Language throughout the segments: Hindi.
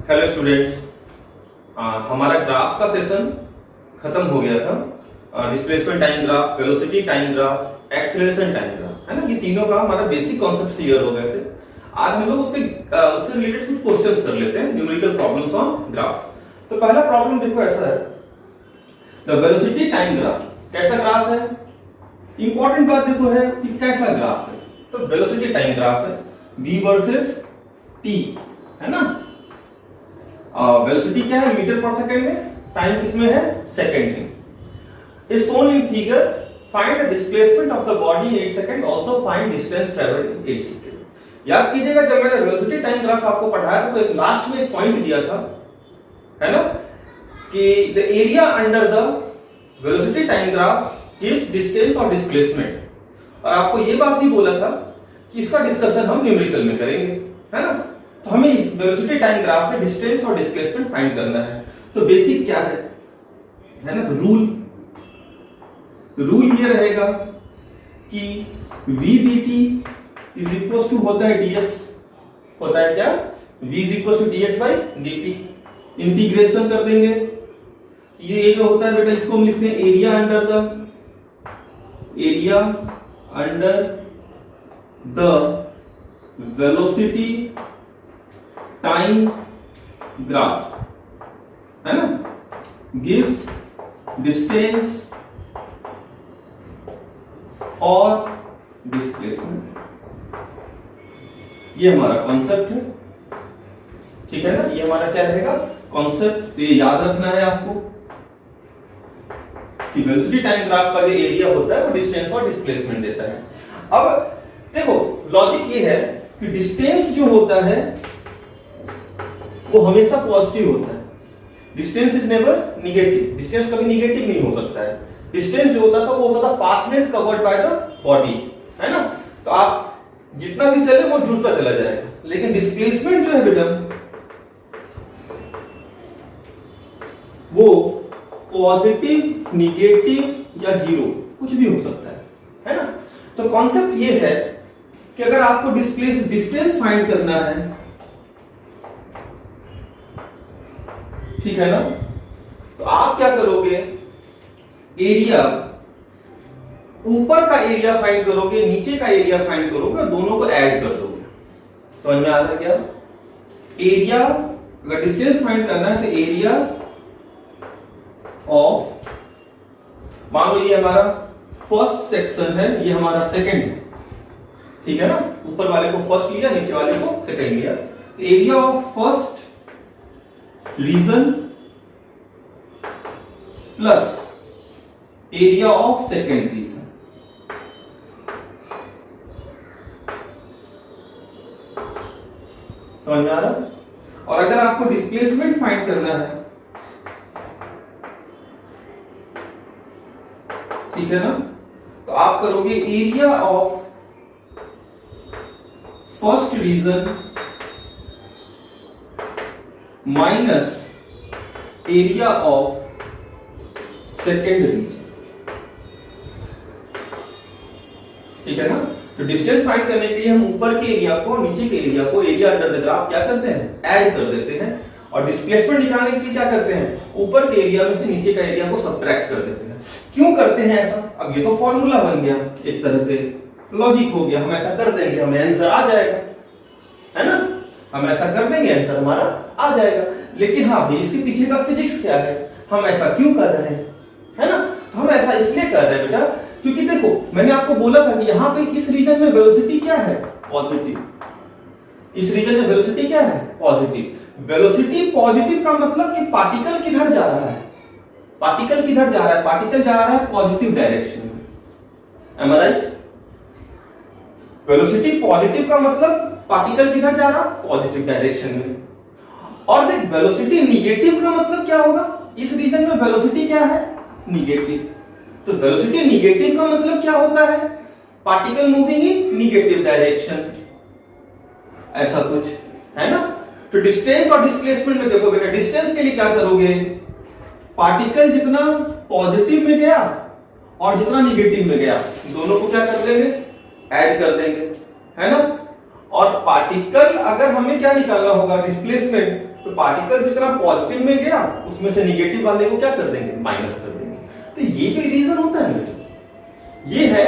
हेलो स्टूडेंट्स, हमारा ग्राफ का सेशन खत्म हो गया था। Displacement time graph, velocity time graph, acceleration time graph, है ना। ये तीनों का हमारा बेसिक कॉन्सेप्ट क्लियर हो गए थे। आज हम लोग उससे रिलेटेड कुछ क्वेश्चंस कर लेते हैं, न्यूमेरिकल प्रॉब्लम्स ऑन ग्राफ। तो पहला प्रॉब्लम देखो ऐसा है, द वेलोसिटी टाइम ग्राफ। कैसा ग्राफ है? इंपॉर्टेंट बात देखो है कि कैसा ग्राफ है। तो वेलोसिटी टाइम ग्राफ है, v वर्सेस t, है ना। वेलोसिटी क्या है? मीटर पर सेकंड में, टाइम किसमें है? सेकंड में। Is shown in figure, find the displacement of the body in 8 second, also find distance travelled in 8 second. याद कीजिएगा, जब मैंने वेलोसिटी टाइम ग्राफ आपको पढ़ाया था तो एक लास्ट में एक पॉइंट दिया था, है ना, कि the area under the velocity time graph gives distance और डिस्प्लेसमेंट। और आपको ये बात भी बोला था कि इसका डिस्कशन हम न्यूमेरिकल में करेंगे, है ना। तो हमें इस वेलोसिटी टाइम ग्राफ से डिस्टेंस और डिस्प्लेसमेंट फाइंड करना है। तो बेसिक क्या है ना, तो रूल ये रहेगा कि v dt is equal to होता है dx, होता है क्या? v is equal to dx by dt। Integration कर देंगे, ये जो होता है बेटा, इसको हम लिखते हैं area under the velocity time graph, है ना, गिव्स डिस्टेंस और डिस्प्लेसमेंट। ये हमारा कॉन्सेप्ट है, ठीक है ना। ये हमारा क्या रहेगा? कॉन्सेप्ट। तो ये याद रखना है आपको कि वेलोसिटी टाइम ग्राफ का जो एरिया होता है वो डिस्टेंस और डिस्प्लेसमेंट देता है। अब देखो, लॉजिक ये है कि डिस्टेंस जो होता है वो हमेशा पॉजिटिव होता है। Distance is never negative. Distance कभी निगेटिव नहीं हो सकता है। डिस्टेंस जो होता था वो होता था path length covered by the body, है ना। तो आप जितना भी चले वो जुड़ता चला जाएगा। लेकिन डिस्प्लेसमेंट जो है बेटा, वो पॉजिटिव, निगेटिव या जीरो कुछ भी हो सकता है ना। तो कॉन्सेप्ट ये है कि अगर आपको डिस्टेंस फाइंड करना है, ठीक है ना, तो आप क्या करोगे? एरिया, ऊपर का एरिया फाइंड करोगे, नीचे का एरिया फाइंड करोगे और दोनों को ऐड कर दोगे। समझ में आ रहा है क्या? एरिया, अगर डिस्टेंस फाइंड करना है तो एरिया ऑफ, मान लो ये हमारा फर्स्ट सेक्शन है, ये हमारा सेकंड है, ठीक है ना। ऊपर वाले को फर्स्ट लिया, नीचे वाले को सेकंड लिया। Area of first region plus area of second region. समझ में आ रहा? और अगर आपको डिस्प्लेसमेंट फाइंड करना है, ठीक है ना, तो आप करोगे area of first region minus area of second region, ठीक है ना। तो डिस्टेंस फाइंड करने के लिए हम ऊपर के एरिया को नीचे के एरिया को, एरिया अंडर द ग्राफ, क्या करते हैं? ऐड कर देते हैं। और डिस्प्लेसमेंट निकालने के लिए क्या करते हैं? ऊपर के एरिया में से नीचे का एरिया को सब्ट्रैक्ट कर देते हैं। क्यों करते हैं ऐसा? अब ये तो फॉर्मूला बन गया, एक तरह से लॉजिक हो गया। हम ऐसा कर देंगे, हमें आंसर आ जाएगा, है ना। हम ऐसा कर देंगे, आंसर हमारा आ जाएगा। लेकिन हाँ भाई, इसके पीछे का फिजिक्स क्या है? हम ऐसा क्यों कर रहे हैं, है ना। तो हम ऐसा इसलिए कर रहे हैं बेटा, क्योंकि देखो मैंने आपको बोला था कि यहां पे इस रीजन में वेलोसिटी क्या है? पॉजिटिव। इस रीजन में वेलोसिटी क्या है? पॉजिटिव। वेलोसिटी पॉजिटिव का मतलब कि पार्टिकल किधर जा रहा है? पार्टिकल किधर जा रहा है? पार्टिकल जा रहा है पॉजिटिव डायरेक्शन में। एम आई राइट? वेलोसिटी पॉजिटिव का मतलब पार्टिकल किधर जा रहा? पॉजिटिव डायरेक्शन में। और देख, वेलोसिटी निगेटिव का मतलब क्या होगा? इस रीजन में वेलोसिटी क्या है? निगेटिव। तो वेलोसिटी निगेटिव का मतलब क्या होता है? Particle moving in negative direction, ऐसा कुछ, है ना। तो डिस्टेंस और डिस्प्लेसमेंट में देखो बेटा, डिस्टेंस के लिए क्या करोगे? पार्टिकल जितना पॉजिटिव में गया और जितना निगेटिव में गया, दोनों को क्या कर देंगे? ऐड कर देंगे, है ना। और पार्टिकल, अगर हमें क्या निकालना होगा? डिस्प्लेसमेंट, तो पार्टिकल जितना पॉजिटिव में गया उसमें से निगेटिव वाले को क्या कर देंगे, माइनस कर देंगे। तो ये जो रीजन होता है बेटा, ये है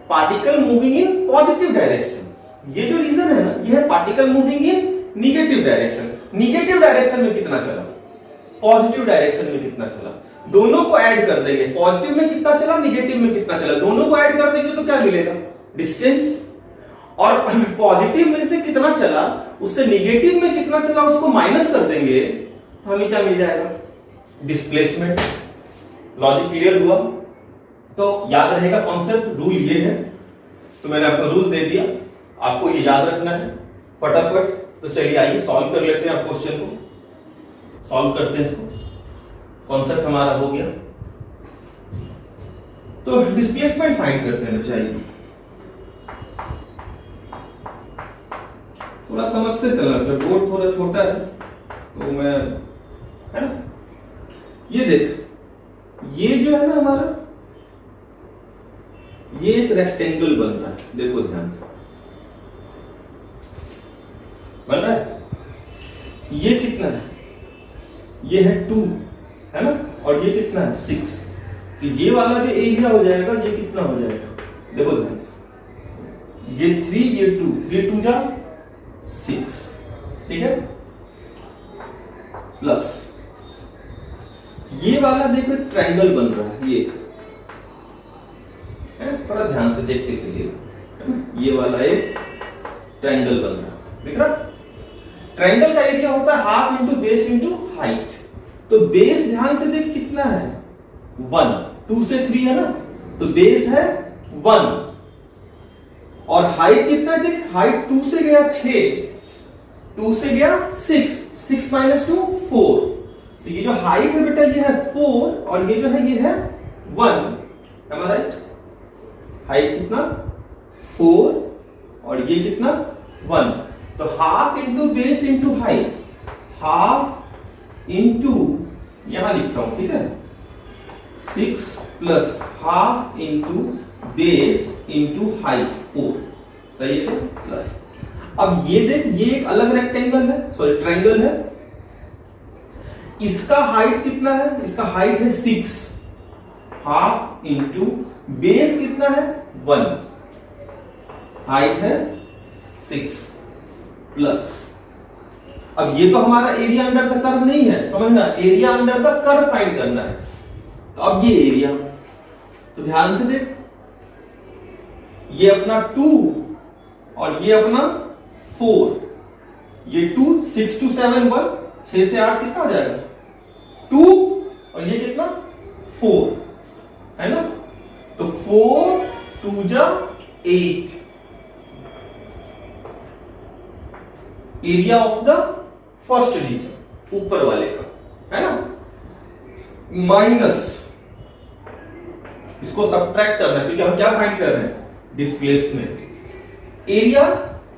particle moving in positive direction. ये जो रीजन है ना, ये है particle moving in negative direction. Negative direction में कितना चला, पॉजिटिव डायरेक्शन में कितना चला, दोनों को ऐड कर देंगे। पॉजिटिव में कितना चला, निगेटिव में कितना चला, दोनों को ऐड कर देंगे तो क्या मिलेगा, डिस्टेंस। और पॉजिटिव में से कितना चला, उससे निगेटिव में कितना चला उसको माइनस कर देंगे तो हमें क्या मिल जाएगा, डिस्प्लेसमेंट। लॉजिक क्लियर हुआ? तो याद रहेगा कॉन्सेप्ट, रूल ये है। तो मैंने आपको रूल दे दिया, आपको ये याद रखना है फटाफट। तो चलिए आइए सॉल्व कर लेते हैं। आप क्वेश्चन को सॉल्व करते हैं, इसको कॉन्सेप्ट हमारा हो गया। तो डिस्प्लेसमेंट फाइंड करते हैं। चाहिए थोड़ा समझते चलना, जब बोर्ड थोड़ा छोटा है तो मैं, है ना, ये देख, ये जो है ना हमारा, ये एक रेक्टेंगल बन रहा है, देखो ध्यान से बन रहा है। ये कितना है, ये है 2, है ना, और ये कितना है 6। तो ये वाला जो एरिया हो जाएगा ये कितना हो जाएगा, देखो ध्यान से, ये 3 ये 2, 3 2 जा 6, ठीक है, प्लस ये वाला देखो एक ट्रायंगल बन रहा है, ये है, थोड़ा ध्यान से देखते चलिए, है ना, ये वाला एक ट्रायंगल बन रहा है, दिख रहा। ट्रायंगल का एरिया होता है half into base into height. तो बेस ध्यान से देख कितना है, 1, 2 से 3 है ना, तो बेस है 1, और हाइट कितना है, देख हाइट 2 से गया 6, 2 से गया 6, 6 माइनस 2 4। तो ये जो हाइट है बेटा ये है 4, और ये जो है ये है 1, am I right? हाइट कितना 4 और ये कितना 1। तो half into base into height, half into, यहां लिख रहा हूं, ठीक है, 6 plus half into base into height 4, सही है, प्लस। अब ये देख, ये एक अलग रेक्टेंगल है, सॉरी ट्रायंगल है, इसका हाइट कितना है, इसका हाइट है 6, हाफ इंटू बेस कितना है 1, हाइट है 6 प्लस। अब ये तो हमारा एरिया अंडर द कर्व नहीं है, समझना, area under the curve find करना है। तो अब ये एरिया, तो ध्यान से देख, ये अपना 2 और ये अपना 4, ये 2, 6 2 7 1, 6 से 8 कितना हो जाएगा 2, और ये कितना 4, है ना। तो 4 2 जा 8, area of the first region, ऊपर वाले का, है ना, माइनस, इसको सब्ट्रैक्ट करना है क्योंकि हम क्या फाइंड कर रहे हैं, displacement, area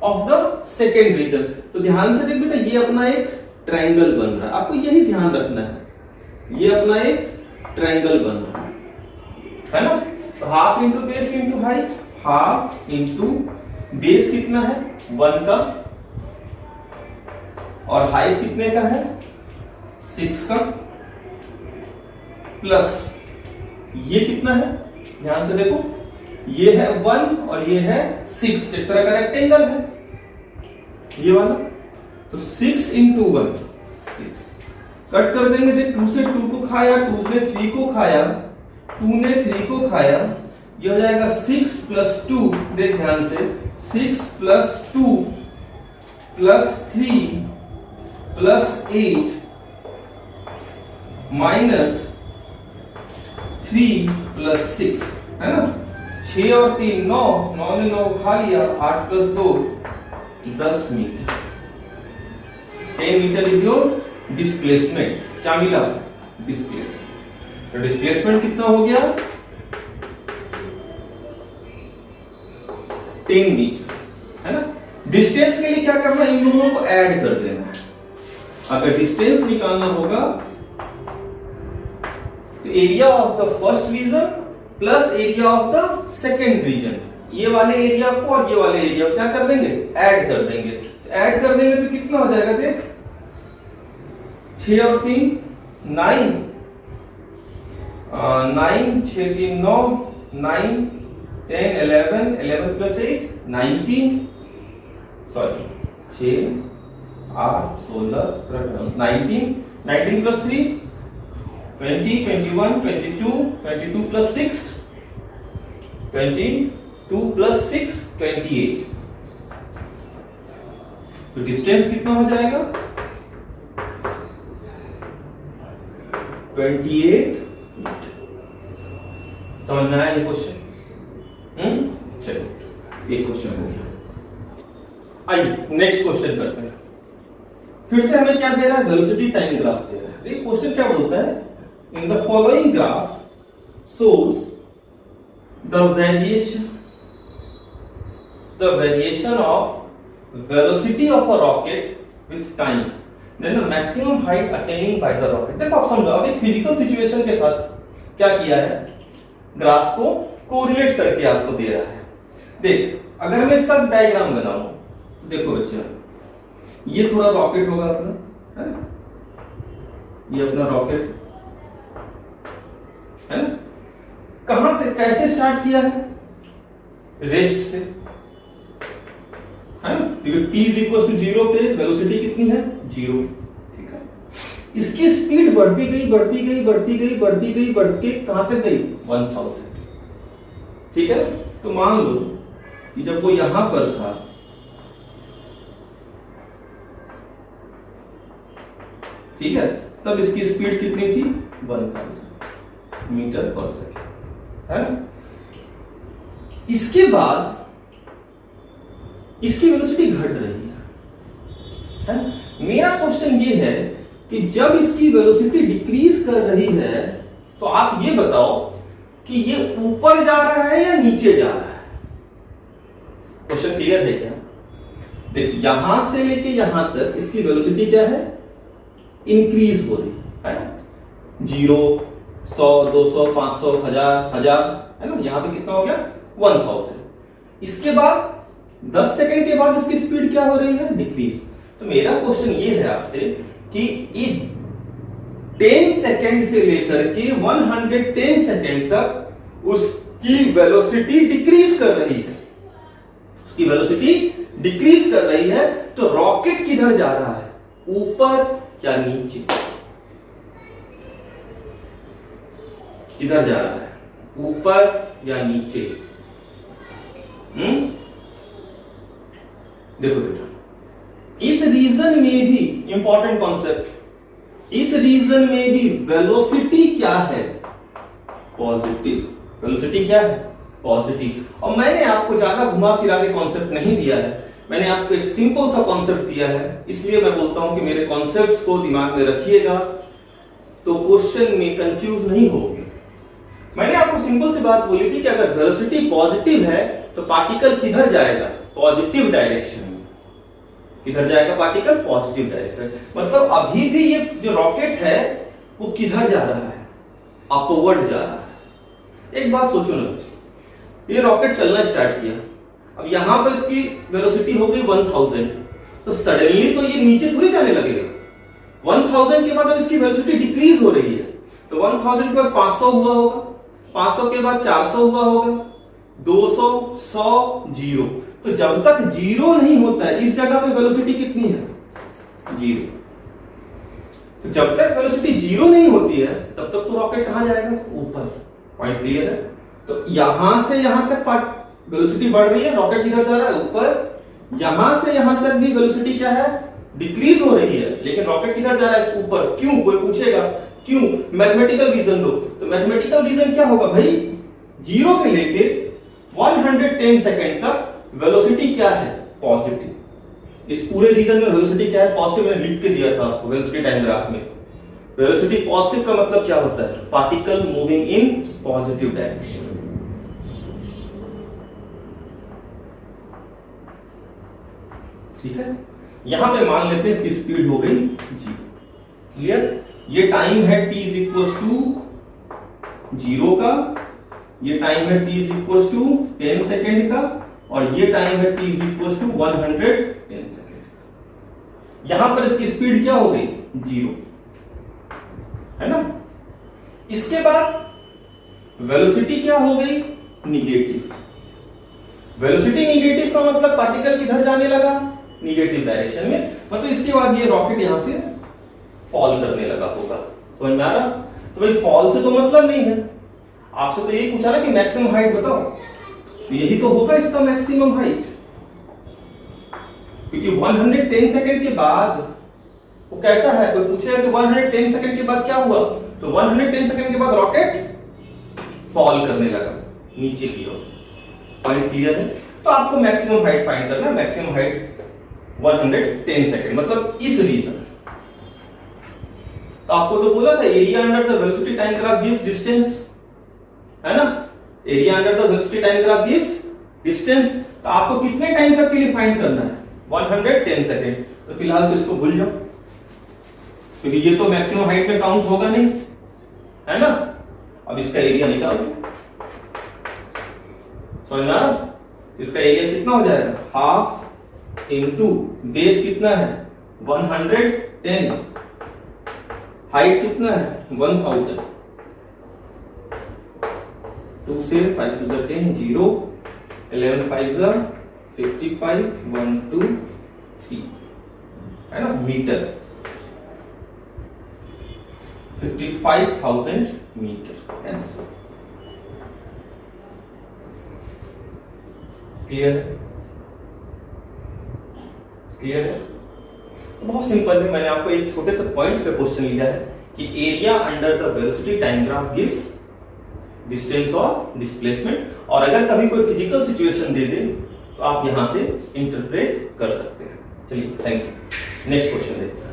of the second region. तो ध्यान से देख बेटा, ये अपना एक ट्रायंगल बन रहा है, आपको यही ध्यान रखना है, ये अपना एक ट्रायंगल बन रहा है ना। तो half into base into height, half into base कितना है 1 का, और हाइट कितने का है 6 का, प्लस ये कितना है, ध्यान से देखो, ये है 1 और ये है 6, एक तरह का रेक्टेंगल है ये वाला। तो 6 इंटू 1 6, कट कर देंगे, देख 2 से 2 को खाया, 2 ने 3 को खाया, 2 ने 3 को खाया, ये हो जाएगा 6 प्लस 2, देख ध्यान से, 6 plus 2 plus 3 plus 8 minus 3 plus 6, है ना, 6 और 3 9, 9 ने 9 खा लिया, 8 plus 2 10 metre. 10 metre is your displacement. क्या मिला, डिस्प्लेसमेंट। तो डिस्प्लेसमेंट कितना हो गया 10 मीटर, है ना। डिस्टेंस के लिए क्या करना, इन दोनों को ऐड कर देना है। अगर डिस्टेंस निकालना होगा तो area of the first region plus area of the second region, ये वाले एरिया को और ये वाले एरिया को क्या कर देंगे, ऐड कर देंगे। ऐड कर देंगे तो कितना हो जाएगा, देख 6 और 3 9, 9 6 3 9, 9 10 11, 11 plus 8 19, sorry 6 8 16 19, 19 plus 3 20, 21 22, 22 plus 6 22 plus 6 28। तो डिस्टेंस कितना हो जाएगा 28। समझ में आया ये क्वेश्चन? चलिए एक क्वेश्चन हो गया। आइए नेक्स्ट क्वेश्चन करते हैं। फिर से हमें क्या दे रहा है, वेलोसिटी टाइम ग्राफ दे रहा है। ये क्वेश्चन क्या बोलता है, in the following graph shows the variation of velocity of a rocket with time then the maximum height attaining by the rocket. देखो आप समझो, अब एक फिजिकल सिचुएशन के साथ क्या किया है, ग्राफ को कोरिलेट करके आपको दे रहा है। देख अगर मैं इसका डायग्राम बनाऊं, देखो बच्चों, ये थोड़ा रॉकेट होगा अपना, है ना, ये अपना रॉकेट है ना। कहां से कैसे स्टार्ट किया है, रेस्ट से, है ना, क्योंकि t इज इक्वल टू 0 पे वेलोसिटी कितनी है 0, ठीक है। इसकी स्पीड बढ़ती गई बढ़ती गई बढ़ती गई बढ़ती गई बढ़ के कहां तक गई 1000, ठीक है। तो मान लो कि जब वो यहां पर था, ठीक है, तब इसकी स्पीड कितनी थी 1000 मीटर पर सेकेंड, है ना। इसके बाद इसकी वेलोसिटी घट रही है ना? मेरा क्वेश्चन ये है कि जब इसकी वेलोसिटी डिक्रीज कर रही है, तो आप ये बताओ कि ये ऊपर जा रहा है या नीचे जा रहा है। क्वेश्चन क्लियर है क्या? देखिए यहां से लेके यहां तक इसकी वेलोसिटी क्या है, इंक्रीज हो रही है ना, 0 100 200 500 1000 है ना। यहां पे कितना हो गया 1000। इसके बाद 10 सेकंड के बाद इसकी स्पीड क्या हो रही है, डिक्रीज। तो मेरा क्वेश्चन ये है आपसे कि ये 10 सेकंड से लेकर के 110 सेकंड तक उसकी वेलोसिटी डिक्रीज कर रही है, उसकी वेलोसिटी डिक्रीज कर रही है। तो रॉकेट किधर जा रहा है, ऊपर या नीचे, किधर जा रहा है, ऊपर या नीचे? देखो बेटा, इस रीजन में भी इंपॉर्टेंट कॉन्सेप्ट, इस रीजन में भी वेलोसिटी क्या है, पॉजिटिव। वेलोसिटी क्या है, पॉजिटिव। और मैंने आपको ज्यादा घुमा फिरा के कॉन्सेप्ट नहीं दिया है, मैंने आपको एक सिंपल सा कॉन्सेप्ट दिया है। इसलिए मैं बोलता हूं कि मेरे कॉन्सेप्ट्स को दिमाग में रखिएगा, तो क्वेश्चन में कंफ्यूज नहीं होगे। मैंने आपको सिंपल सी बात बोली थी कि अगर वेलोसिटी पॉजिटिव है तो पार्टिकल किधर जाएगा, पॉजिटिव डायरेक्शन में। किधर जाएगा पार्टिकल, पॉजिटिव डायरेक्शन। मतलब अभी भी ये जो रॉकेट है वो किधर जा रहा है, अपवर्ड जा रहा है। एक बात सोचो ना बच्चे, ये रॉकेट चलना स्टार्ट किया, अब यहां पर इसकी वेलोसिटी हो गई 1000, तो सडनली तो ये नीचे थोड़ी जाने लगेगा। 1000 के बाद अब इसकी वेलोसिटी डिक्रीज हो रही है, तो 1000 के बाद 500 हुआ होगा, 500 के बाद 400 हुआ होगा, 200 100 0। तो जब तक 0 नहीं होता है, इस जगह पे वेलोसिटी कितनी है 0। तो जब तक वेलोसिटी 0 नहीं होती है तब तक तो रॉकेट कहां जाएगा, ऊपर। पॉइंट क्लियर है? तो यहां से यहां तक वेलोसिटी बढ़ रही है, रॉकेट किधर जा रहा है, ऊपर। यहां से यहां तक भी वेलोसिटी क्या है, डिक्रीज हो रही है, लेकिन रॉकेट किधर जा रहा है, ऊपर। क्यों, कोई पूछेगा क्यों? मैथमेटिकल रीजन दो। तो मैथमेटिकल रीजन क्या होगा भाई, 0 से लेके 110 सेकंड तक वेलोसिटी क्या है, पॉजिटिव। इस पूरे रीजन में वेलोसिटी क्या है, पॉजिटिव। मैंने लिख के दिया था आपको वेलोसिटी टाइम ग्राफ में। वेलोसिटी पॉजिटिव का मतलब क्या होता है, particle moving in positive direction. ठीक है, यहां पे मान लेते हैं इसकी स्पीड हो गई जी। क्लियर? ये टाइम है t इज इक्वल टू 0 का, ये टाइम है t is equal to 10 second का, और ये टाइम है t is equal to 110 second. यहां पर इसकी स्पीड क्या हो गई 0। है ना। इसके बाद वेलोसिटी क्या हो गई, निगेटिव। वेलोसिटी निगेटिव का मतलब पार्टिकल किधर जाने लगा, निगेटिव डायरेक्शन में, मतलब इसके बाद ये रॉकेट यहां से फॉल करने लगा होगा। समझ में आ रहा। तो भाई फॉल से तो मतलब नहीं है, आपसे तो यही पूछा ना कि मैक्सिमम हाइट बताओ, तो यही तो होगा इसका मैक्सिमम हाइट, क्योंकि 110 सेकंड के बाद वो कैसा है, कोई पूछेगा कि 110 सेकंड के बाद क्या हुआ, तो 110 सेकंड के बाद रॉकेट फॉल करने लगा नीचे की ओर। पॉइंट क्लियर है। तो आपको मैक्सिमम हाइट फाइंड करना, मैक्सिमम हाइट 110 सेकंड, मतलब इस रीजन। तो आपको तो बोला था area under the velocity time graph gives distance, है ना। Area under the velocity time graph gives distance. तो आपको कितने टाइम तक के लिए फाइंड करना है, 110 सेकंड। तो फिलहाल तो इसको भूल जाओ, क्योंकि ये तो मैक्सिमम हाइट में काउंट होगा नहीं, है ना। अब इसका एरिया निकालो, समझ में आ रहा। इसका एरिया कितना हो जाएगा, हाफ इंटू बेस कितना है 110, हाइट कितना है 1000, 2 से 5 to the 10, 0, 11 5 55, 1 2 3, है ना, मीटर, 55,000 मीटर आंसर। क्लियर है, क्लियर है। तो बहुत सिंपल है, मैंने आपको एक छोटे से पॉइंट पे क्वेश्चन लिया है कि area under the velocity time graph gives distance और डिस्प्लेसमेंट, और अगर कभी कोई फिजिकल सिचुएशन दे दे तो आप यहां से इंटरप्रेट कर सकते हैं। चलिए, थैंक यू। नेक्स्ट क्वेश्चन देखते हैं।